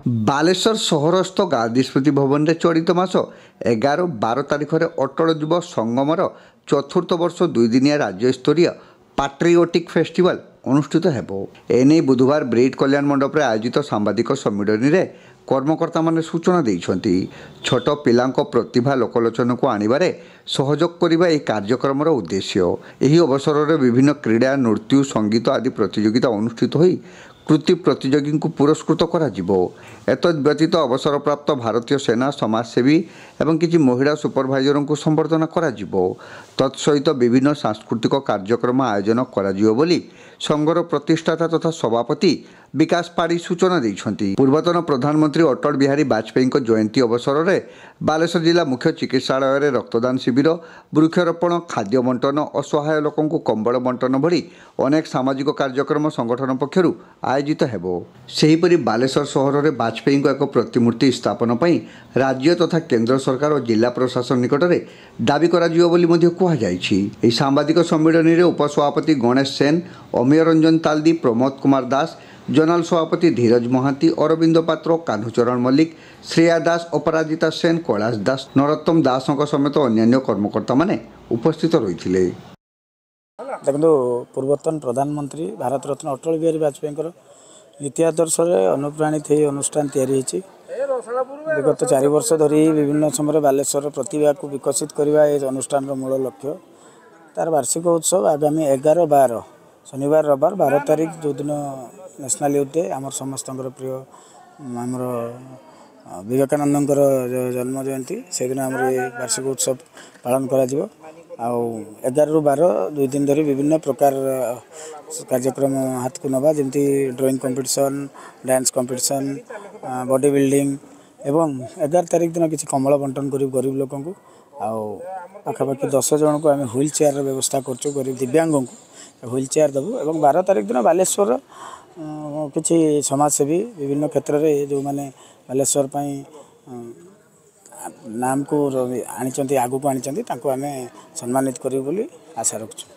बालेश्वर सहरस्थ गांधी स्मृति भवन में चलित मास 11-12 तारीख में अटल युव संगमर चतुर्थ वर्ष 2 दिनिया राज्यस्तरीय पाट्रियोटिक फेस्टिवल अनुष्ठित हेबो। एने बुधवार ब्रिट कल्याण मंडप आयोजित सांबादिक सम्मिलन में कर्मकर्ता माने सूचना देइछंती। छोट पिलांको प्रतिभा लोकलोचन को आनिबारे सहयोग करिबा ए कार्यक्रमर उद्देश्य। एही अवसर में विभिन्न क्रीड़ा नृत्य संगीत आदि प्रतियोगिता अनुष्ठित होई कृति प्रतियोगी को पुरस्कृत करा जिवो। एतद व्यतीत अवसर प्राप्त भारतीय सेना समाजसेवी एवं किछि महिला सुपरभाइजर को संबर्धना करा जिवो। तत्सहित विभिन्न सांस्कृतिक कार्यक्रम आयोजन करा जिवो बोली संघर प्रतिष्ठाता तथा सभापति विकास पाड़ी सूचना देइछंती। पूर्वतन प्रधानमंत्री अटल बिहारी वाजपेयी जयंती अवसर में बालेश्वर जिला मुख्य चिकित्सालय में रक्तदान शिविर, वृक्षरोपण, खाद्य बंटन, असहाय लोकों को कंबल बंटन भली अनेक सामाजिक कार्यक्रम संगठन पक्षर आयोजित हेबो। सेहीपरि बालेश्वर सहर में वाजपेयी एक प्रतिमूर्ति स्थापन पर राज्य तथा केंद्र सरकार और जिला प्रशासन निकट में दाबी करा जिवो बोली मध्य कुहा जायछि। एही सांबादिक सम्मेलन में उपसभापति गणेश सेन, अमीय रंजन तालदी, प्रमोद कुमार दास, जनरल सभापति धीरज महांती, अरविंद पात्र, कान्हूचरण मल्लिक, श्रेया दास, अपराजिता सेन, कैलाश दास, नरोत्तम दास समेत अन्य कर्मकर्ता माने उपस्थित रही। देखो पूर्वतन प्रधानमंत्री भारत रत्न अटल बिहारी वाजपेयी नीति आदर्श अनुप्राणित अनुष्ठान तैयारी विगत 4 वर्ष धरी विभिन्न समय बालेश्वर प्रतिभा को विकसित करने अनुष्ठान मूल लक्ष्य। तार वार्षिक उत्सव आगामी 11-12 शनिवार रविवार 12 तारीख जो दिन नेशनल यूथ डे आमर समस्त प्रिय आमर विवेकानंद जन्म जयंती से दिन आम वार्षिक उत्सव पालन करा 11-12 2 दिन धरी विभिन्न प्रकार कार्यक्रम हाथ को नवा जमती drawing competition, dance competition, body building एवं 11 तारीख दिन किसी कमल बंटन कर गरीब लोक पाखापाखि 10 जन को आम व्हील चेयर व्यवस्था कर गरीब दिव्यांगों को व्हील चेयर देवु। एवं 12 तारीख दिन बालेश्वर किसी समाजसेवी विभिन्न क्षेत्र में जो मैंने बालेश्वर नाम को आनी आगू को आनी आम सम्मानित करूँ आशा रखु।